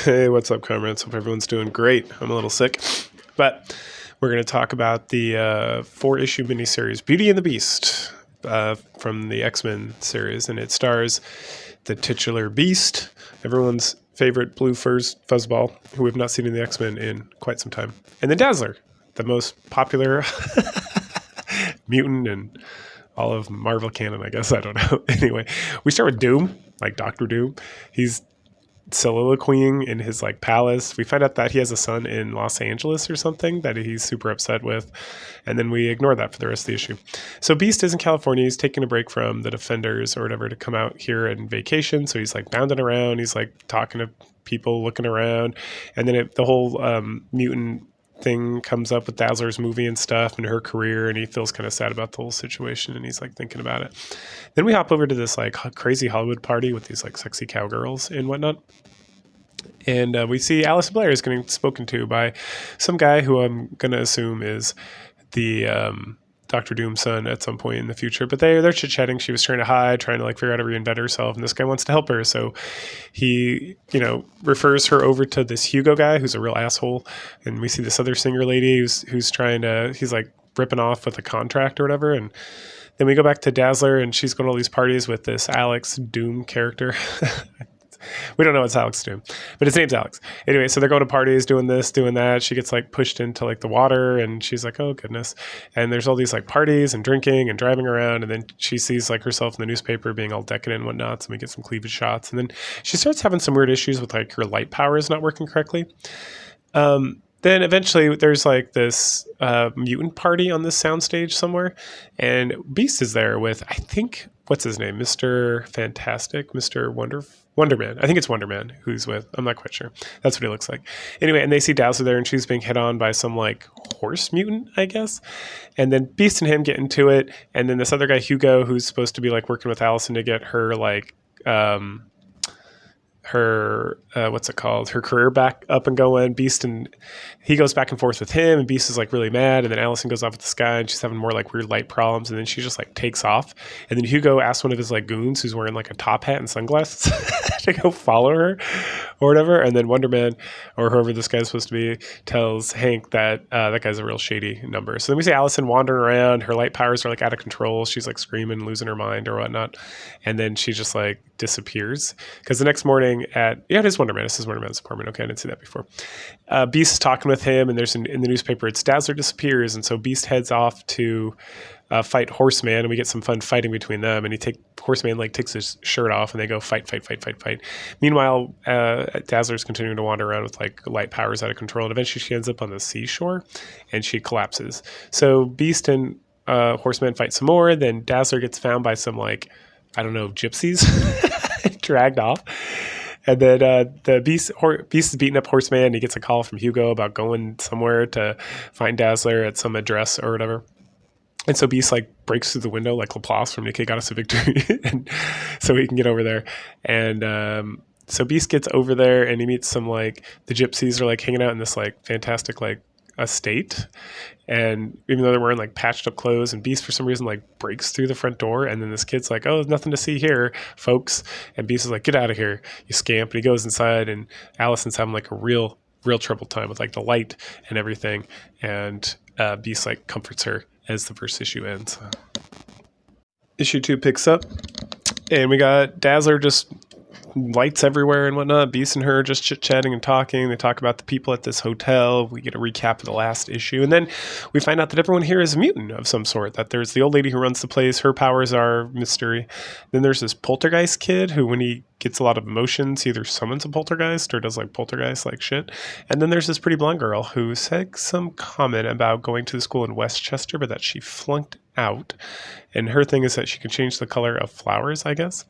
Hey, what's up, comrades? Hope everyone's doing great. I'm a little sick, but we're going to talk about the four-issue miniseries Beauty and the Beast from the X-Men series, and it stars the titular Beast, everyone's favorite blue fuzzball, who we've not seen in the X-Men in quite some time, and then Dazzler, the most popular mutant in all of Marvel canon, I guess. I don't know. Anyway, we start with Doom, like Doctor Doom. He's soliloquying in his like palace. We find out that he has a son in Los Angeles or something that he's super upset with, and then we ignore that for the rest of the issue. So Beast is in California. He's taking a break from the Defenders or whatever to come out here and vacation. So he's like bounding around. He's like talking to people, looking around, and then the whole mutant thing comes up with Dazzler's movie and stuff and her career, and he feels kind of sad about the whole situation, and he's like thinking about it. Then we hop over to this like crazy Hollywood party with these like sexy cowgirls and whatnot, and we see Alison Blair is getting spoken to by some guy who I'm gonna assume is the Doctor Doom's son at some point in the future. But they're chit-chatting. She was trying to hide, trying to like figure out how to reinvent herself, and this guy wants to help her. So he, refers her over to this Hugo guy who's a real asshole. And we see this other singer lady who's trying to, he's like ripping off with a contract or whatever. And then we go back to Dazzler, and she's going to all these parties with this Alex Doom character. We don't know it's Alex Doom, but his name's Alex. Anyway, so they're going to parties, doing this, doing that. She gets like pushed into like the water, and she's like, oh goodness. And there's all these like parties and drinking and driving around. And then she sees like herself in the newspaper being all decadent and whatnot. So we get some cleavage shots. And then she starts having some weird issues with like her light power is not working correctly. Then eventually there's like this mutant party on this soundstage somewhere, and Beast is there with, I think, what's his name? Mr. Fantastic? Mr. Wonderman. I think it's Wonderman who's with. I'm not quite sure. That's what he looks like. Anyway, and they see Dazzler there, and she's being hit on by some like horse mutant, I guess. And then Beast and him get into it, and then this other guy, Hugo, who's supposed to be like working with Allison to get her like her her career back up and going. Beast, and he goes back and forth with him, and Beast is like really mad, and then Allison goes off with this guy, and she's having more like weird light problems, and then she just like takes off, and then Hugo asks one of his like goons who's wearing like a top hat and sunglasses to go follow her or whatever, and then Wonder Man or whoever this guy's supposed to be tells Hank that that guy's a real shady number. So then we see Allison wandering around. Her light powers are like out of control. She's like screaming, losing her mind or whatnot, and then she just like disappears, because the next morning it is Wonder Man. This is Wonder Man's apartment. Okay, I didn't see that before. Beast is talking with him, and there's in the newspaper, it's Dazzler disappears, and so Beast heads off to fight Horseman, and we get some fun fighting between them, and Horseman like takes his shirt off, and they go fight. Meanwhile, Dazzler's continuing to wander around with like light powers out of control, and eventually she ends up on the seashore, and she collapses. So Beast and Horseman fight some more, then Dazzler gets found by some like, I don't know, gypsies, dragged off. And then the Beast is beating up Horseman. He gets a call from Hugo about going somewhere to find Dazzler at some address or whatever. And so Beast like breaks through the window like Laplace from Nikkei Got Us a Victory, and so he can get over there. And so Beast gets over there, and he meets some like, the gypsies are like hanging out in this like fantastic like estate, and even though they're wearing like patched up clothes, and Beast for some reason like breaks through the front door, and then this kid's like, oh, there's nothing to see here, folks, and Beast is like, get out of here, you scamp. And he goes inside, and Allison's having like a real troubled time with like the light and everything, and Beast like comforts her as the first issue ends. Issue 2 picks up, and we got Dazzler just lights everywhere and whatnot. Beast and her just chit-chatting and talking. They talk about the people at this hotel. We get a recap of the last issue, and then we find out that everyone here is a mutant of some sort, that there's the old lady who runs the place. Her powers are mystery. Then there's this poltergeist kid who, when he gets a lot of emotions, he either summons a poltergeist or does like poltergeist like shit. And then there's this pretty blonde girl who said some comment about going to the school in Westchester, but that she flunked out, and her thing is that she can change the color of flowers, I guess.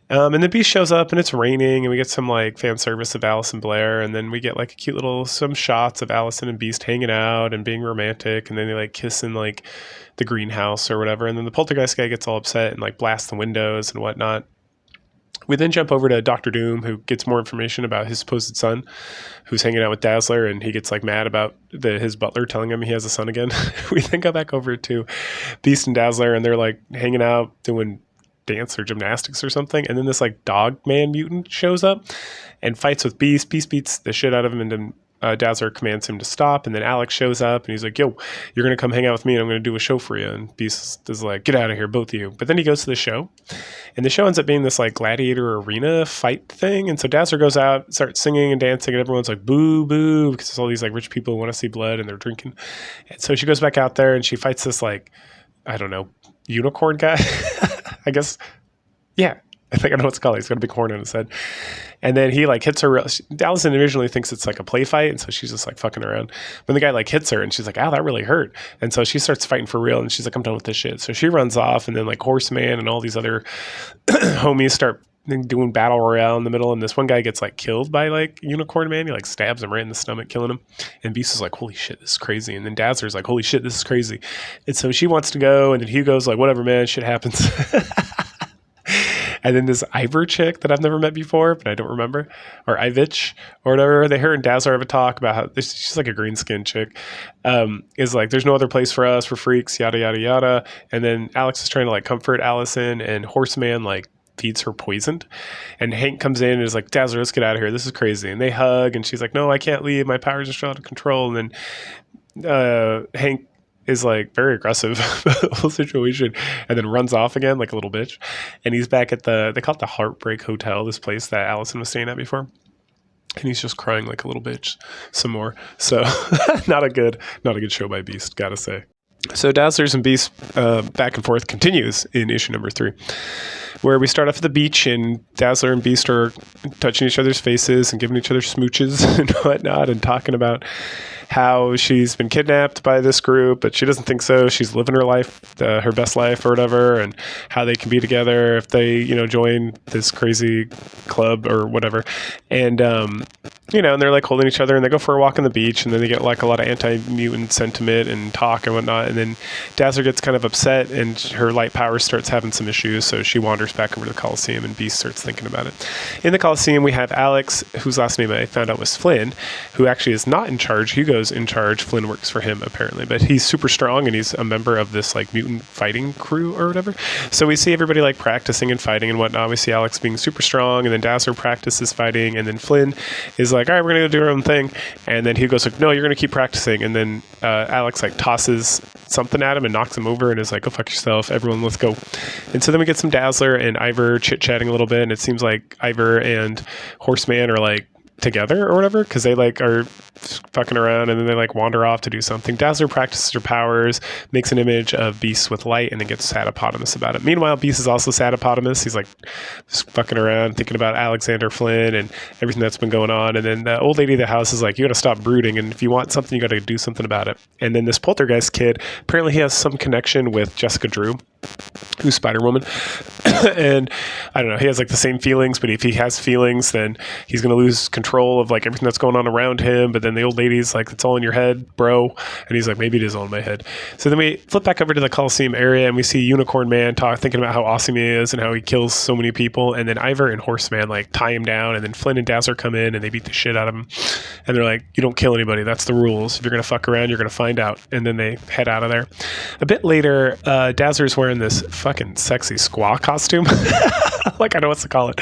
And the Beast shows up, and it's raining, and we get some like fan service of Alison Blair, and then we get like a cute little some shots of Allison and Beast hanging out and being romantic, and then they like kiss in like the greenhouse or whatever, and then the poltergeist guy gets all upset and like blasts the windows and whatnot. We then jump over to Doctor Doom, who gets more information about his supposed son, who's hanging out with Dazzler, and he gets like mad about his butler telling him he has a son again. We then go back over to Beast and Dazzler, and they're like hanging out doing dance or gymnastics or something. And then this like dog man mutant shows up and fights with Beast. Beast beats the shit out of him, and then Dazzler commands him to stop, and then Alex shows up and he's like, yo, you're going to come hang out with me and I'm going to do a show for you. And Beast is like, get out of here, both of you. But then he goes to the show, and the show ends up being this like gladiator arena fight thing. And so Dazzler goes out, starts singing and dancing, and everyone's like, boo, boo, because there's all these like rich people who want to see blood and they're drinking. And so she goes back out there and she fights this like, I don't know, unicorn guy, I guess. Yeah. I think I know what it's called. He's got a big horn on his head. And then he like hits her. Allison originally thinks it's like a play fight. And so she's just like fucking around. When the guy like hits her and she's like, ow, that really hurt. And so she starts fighting for real. And she's like, I'm done with this shit. So she runs off. And then like Horseman and all these other homies start doing battle royale in the middle. And this one guy gets like killed by like Unicorn Man. He like stabs him right in the stomach, killing him. And Beast is like, holy shit, this is crazy. And then Dazzler's like, holy shit, this is crazy. And so she wants to go. And then Hugo's like, whatever, man, shit happens. And then this Ivor chick that I've never met before, but I don't remember, or Ivich or whatever, her and Dazzler have a talk about how she's like a green skin chick, is like, there's no other place for us, we're freaks, yada, yada, yada. And then Alex is trying to like comfort Allison, and Horseman like feeds her poisoned. And Hank comes in and is like, Dazzler, let's get out of here. This is crazy. And they hug, and she's like, no, I can't leave. My powers are out of control. And then Hank is like very aggressive about the whole situation, and then runs off again like a little bitch. And he's back at they call it the Heartbreak Hotel, this place that Allison was staying at before. And he's just crying like a little bitch some more. So not a good show by Beast, gotta say. So Dazzlers and Beast back and forth continues in issue number 3, where we start off at the beach and Dazzler and Beast are touching each other's faces and giving each other smooches and whatnot, and talking about how she's been kidnapped by this group, but she doesn't think so. She's living her life, her best life or whatever, and how they can be together if they, join this crazy club or whatever. And, and they're like holding each other, and they go for a walk on the beach, and then they get like a lot of anti-mutant sentiment and talk and whatnot. And then Dazzler gets kind of upset, and her light power starts having some issues, so she wanders back over to the Coliseum, and Beast starts thinking about it. In the Coliseum, we have Alex, whose last name I found out was Flynn, who actually is not in charge. Hugo's in charge. Flynn works for him apparently, but he's super strong, and he's a member of this like mutant fighting crew or whatever. So we see everybody like practicing and fighting and whatnot. We see Alex being super strong, and then Dazzler practices fighting, and then Flynn is like, all right, we're gonna go do our own thing. And then Hugo's like, no, you're gonna keep practicing. And then Alex like tosses something at him and knocks him over and is like, go fuck yourself, everyone, let's go. And so then we get some Dazzler and Ivor chit-chatting a little bit, and it seems like Ivor and Horseman are like together or whatever, because they like are fucking around, and then they like wander off to do something. Dazzler practices her powers, makes an image of Beast with light, and then gets sadapotamous about it. Meanwhile, Beast is also sadapotamous. He's like just fucking around, thinking about Alexander Flynn and everything that's been going on. And then the old lady of the house is like, you gotta stop brooding, and if you want something, you gotta do something about it. And then this poltergeist kid, apparently he has some connection with Jessica Drew, who's Spider-Woman. And I don't know, he has like the same feelings, but if he has feelings, then he's going to lose control of like everything that's going on around him. But then the old lady's like, it's all in your head, bro. And he's like, maybe it is all in my head. So then we flip back over to the Coliseum area, and we see Unicorn Man thinking about how awesome he is and how he kills so many people. And then Ivor and Horseman like tie him down, and then Flynn and Dazzler come in and they beat the shit out of him. And they're like, you don't kill anybody, that's the rules. If you're going to fuck around, you're going to find out. And then they head out of there. A bit later, Dazzler's wearing this fucking sexy squaw costume. Like, I don't know what to call it.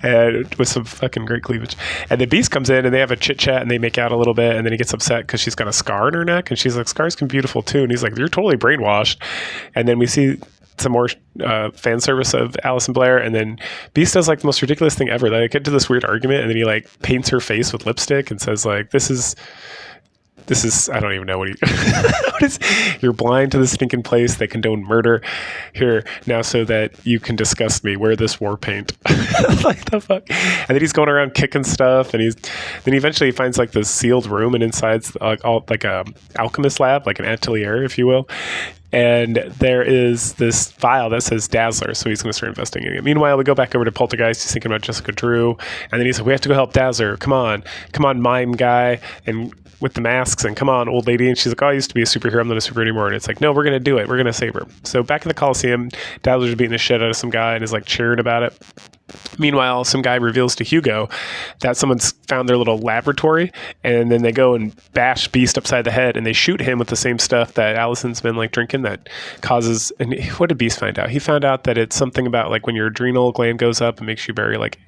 And with some fucking great cleavage. And the Beast comes in, and they have a chit chat, and they make out a little bit, and then he gets upset because she's got a scar on her neck, and she's like, scars can be beautiful too. And he's like, you're totally brainwashed. And then we see some more fan service of Alison Blair, and then Beast does like the most ridiculous thing ever. They get into this weird argument, and then he like paints her face with lipstick and says like, this is, I don't even know what you're blind to the stinking place. They condone murder here now so that you can disgust me. Wear this war paint. Like the fuck? And then he's going around kicking stuff, and then he eventually finds like this sealed room, and inside's like a alchemist lab, like an atelier, if you will. And there is this file that says Dazzler, so he's going to start investigating it. Meanwhile, we go back over to Poltergeist. He's thinking about Jessica Drew, and then he's like, we have to go help Dazzler. Come on, mime guy, and with the masks, and come on, old lady. And she's like, oh, I used to be a superhero. I'm not a superhero anymore. And it's like, no, we're going to do it. We're going to save her. So back in the Coliseum, Dazzler's beating the shit out of some guy and is like cheering about it. Meanwhile, some guy reveals to Hugo that someone's found their little laboratory, and then they go and bash Beast upside the head, and they shoot him with the same stuff that Allison's been like drinking that causes. And what did Beast find out? He found out that it's something about like when your adrenal gland goes up, it makes you very like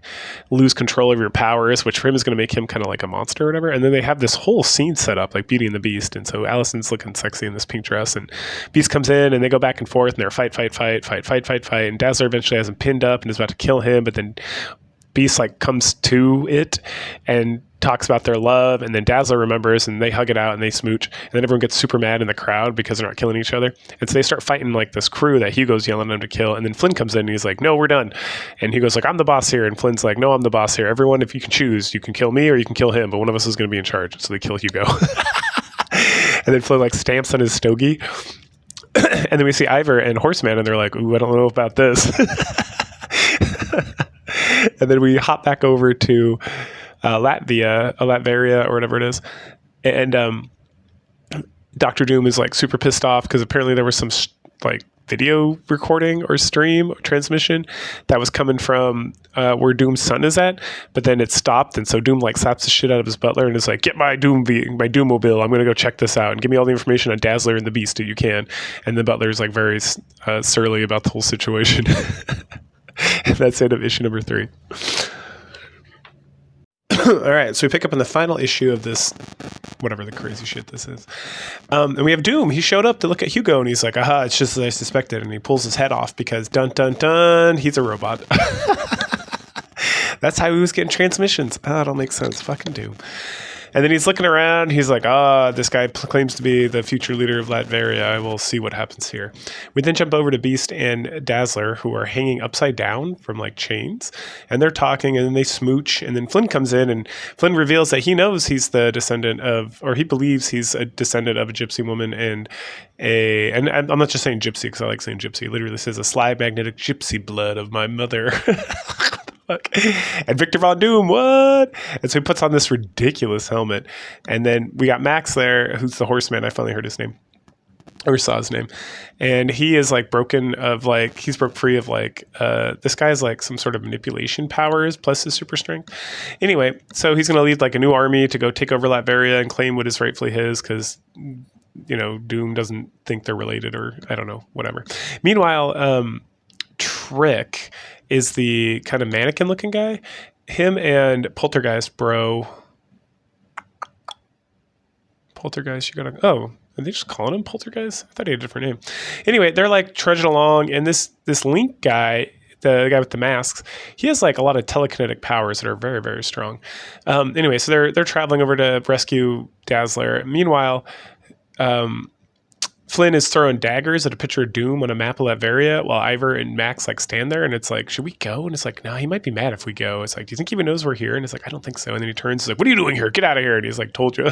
lose control of your powers, which for him is going to make him kind of like a monster or whatever. And then they have this whole scene set up like Beauty and the Beast, and so Allison's looking sexy in this pink dress, and Beast comes in, and they go back and forth, and they're fight, and Dazzler eventually has him pinned up and is about to kill him, but then Beast like comes to it and talks about their love, and then Dazzler remembers, and they hug it out and they smooch, and then everyone gets super mad in the crowd because they're not killing each other, and so they start fighting like this crew that Hugo's yelling at them to kill, and then Flynn comes in and he's like, no, we're done, and Hugo's like, I'm the boss here, and Flynn's like, no, I'm the boss here, everyone, if you can choose, you can kill me or you can kill him, but one of us is going to be in charge, so they kill Hugo. And then Flynn like stamps on his stogie, and then we see Ivor and Horseman, and they're like, ooh, I don't know about this. And then we hop back over to Latveria or whatever it is. And Dr. Doom is like super pissed off because apparently there was some like video recording or stream or transmission that was coming from where Doom's son is at, but then it stopped, and so Doom like slaps the shit out of his butler and is like, get my Doommobile, I'm gonna go check this out and give me all the information on Dazzler and the Beast that you can. And the butler's like very surly about the whole situation. And that's the end of issue number 3. All right, so we pick up in the final issue of this, whatever the crazy shit this is. And we have Doom. He showed up to look at Hugo, and he's like, aha, it's just as I suspected. And he pulls his head off because, dun, dun, dun, he's a robot. That's how he was getting transmissions. Oh, that all makes sense. Fucking Doom. And then he's looking around. He's like, this guy claims to be the future leader of Latveria. I will see what happens here. We then jump over to Beast and Dazzler, who are hanging upside down from like chains. And they're talking, and then they smooch. And then Flynn comes in, and Flynn reveals that he knows he's the descendant of, or he believes he's a descendant of a gypsy woman and I'm not just saying gypsy because I like saying gypsy. It literally says a sly magnetic gypsy blood of my mother. And Victor Von Doom, what? And so he puts on this ridiculous helmet. And then we got Max there, who's the Horseman. I finally heard his name. Or saw his name. And he is like he's broke free of like, this guy's like some sort of manipulation powers plus his super strength. Anyway, so he's going to lead like a new army to go take over Latveria and claim what is rightfully his because, Doom doesn't think they're related or I don't know, whatever. Meanwhile, Trick is the kind of mannequin looking guy. Him and Poltergeist, bro. Poltergeist, are they just calling him Poltergeist? I thought he had a different name. Anyway, they're like trudging along, and this Link guy, the guy with the masks, he has like a lot of telekinetic powers that are very, very strong. Anyway, so they're traveling over to rescue Dazzler. Meanwhile, Flynn is throwing daggers at a picture of Doom on a map of Latveria while Ivor and Max like stand there, and it's like, should we go? And it's like, no, he might be mad if we go. It's like, do you think he even knows we're here? And it's like, I don't think so. And then he turns, he's like, what are you doing here? Get out of here. And he's like, told you.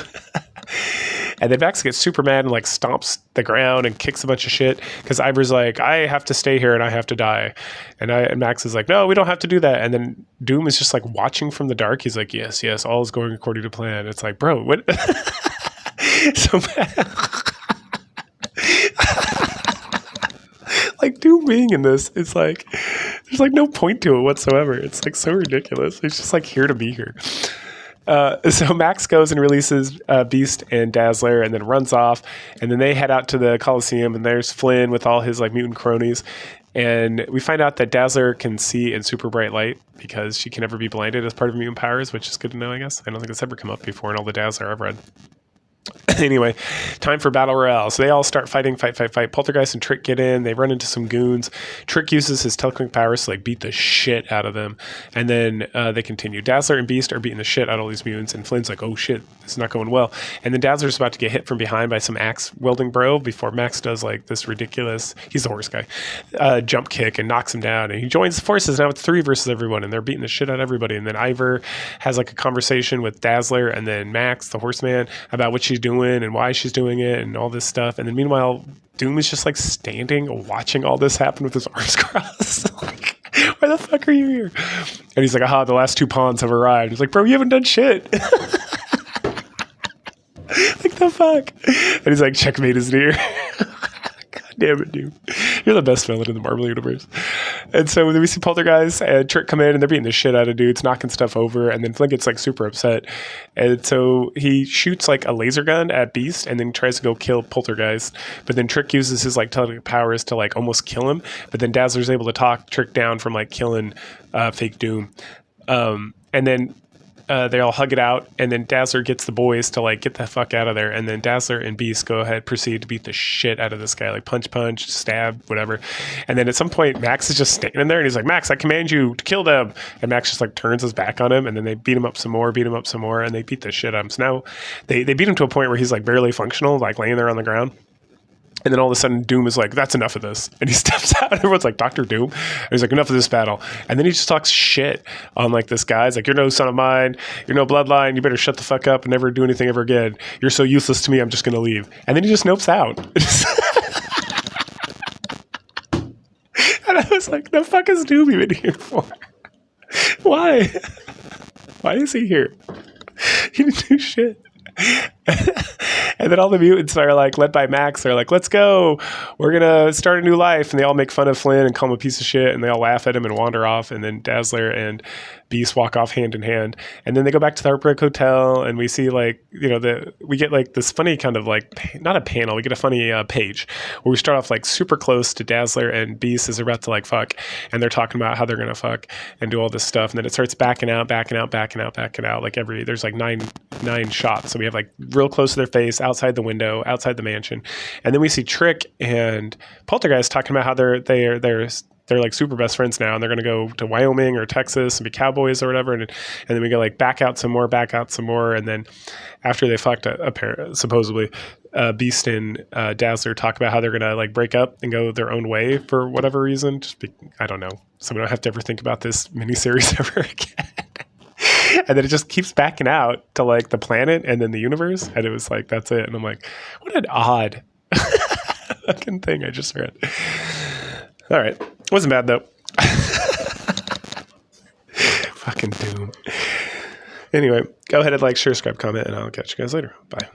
And then Max gets super mad and like stomps the ground and kicks a bunch of shit because Ivor's like, I have to stay here and I have to die. And Max is like, no, we don't have to do that. And then Doom is just like watching from the dark. He's like, yes, all is going according to plan. It's like, bro, what? So like Doom being in this, it's like there's like no point to it whatsoever. It's like so ridiculous. It's just like here to be here. So Max goes and releases Beast and Dazzler and then runs off, and then they head out to the Coliseum, and there's Flynn with all his like mutant cronies, and we find out that Dazzler can see in super bright light because she can never be blinded as part of mutant powers, which is good to know, I guess. I don't think it's ever come up before in all the Dazzler I've read. Anyway, time for Battle Royale. So they all start fighting. Poltergeist and Trick get in. They run into some goons. Trick uses his telekinetic powers to like beat the shit out of them. And then they continue. Dazzler and Beast are beating the shit out of all these mutants. And Flynn's like, oh shit, this is not going well. And then Dazzler's about to get hit from behind by some axe wielding bro before Max does like this ridiculous, he's the horse guy, jump kick and knocks him down. And he joins the forces. Now it's 3 versus everyone. And they're beating the shit out of everybody. And then Ivor has like a conversation with Dazzler and then Max, the horseman, about what she's doing and why she's doing it and all this stuff. And then meanwhile, Doom is just like standing watching all this happen with his arms crossed. Like, why the fuck are you here? And he's like, aha, the last 2 pawns have arrived. He's like, bro, you haven't done shit. Like the fuck? And he's like, checkmate is near. God damn it, dude. You're the best villain in the Marvel Universe. And so then we see Poltergeist and Trick come in, and they're beating the shit out of dudes, knocking stuff over, and then Flynn gets like super upset. And so he shoots like a laser gun at Beast and then tries to go kill Poltergeist. But then Trick uses his like telekinetic powers to like almost kill him. But then Dazzler's able to talk Trick down from like killing Fake Doom. And then they all hug it out, and then Dazzler gets the boys to like get the fuck out of there, and then Dazzler and Beast proceed to beat the shit out of this guy, like punch, stab, whatever. And then at some point, Max is just standing there, and he's like, "Max, I command you to kill them." And Max just like turns his back on him, and then they beat him up some more, and they beat the shit out of him. So now they beat him to a point where he's like barely functional, like laying there on the ground. And then all of a sudden, Doom is like, "That's enough of this." And he steps out. And everyone's like, "Dr. Doom?" And he's like, "Enough of this battle." And then he just talks shit on like this guy. He's like, "You're no son of mine. You're no bloodline. You better shut the fuck up and never do anything ever again. You're so useless to me. I'm just going to leave." And then he just nopes out. And I was like, the fuck is Doom even here for? Why? Why is he here? He didn't do shit. And then all the mutants are like, led by Max, they're like, "Let's go, we're gonna start a new life." And they all make fun of Flynn and call him a piece of shit, and they all laugh at him and wander off. And then Dazzler and Beast walk off hand in hand, and then they go back to the Heartbreak Hotel, and we see like, you know, we get like this funny kind of like, not a panel, we get a funny page where we start off like super close to Dazzler and Beast as they're about to like fuck, and they're talking about how they're gonna fuck and do all this stuff, and then it starts backing out like there's like nine shots. So we have like real close to their face, outside the window, outside the mansion, and then we see Trick and Poltergeist talking about how they're like super best friends now, and they're going to go to Wyoming or Texas and be cowboys or whatever. And then we go like back out some more. And then after they fucked supposedly, Beast and Dazzler talk about how they're going to like break up and go their own way for whatever reason. I don't know. So we don't have to ever think about this miniseries ever again. And then it just keeps backing out to like the planet and then the universe. And it was like, that's it. And I'm like, what an odd fucking thing I just read. All right. Wasn't bad though. Fucking Doom. Anyway, go ahead and like, share, subscribe, comment, and I'll catch you guys later. Bye.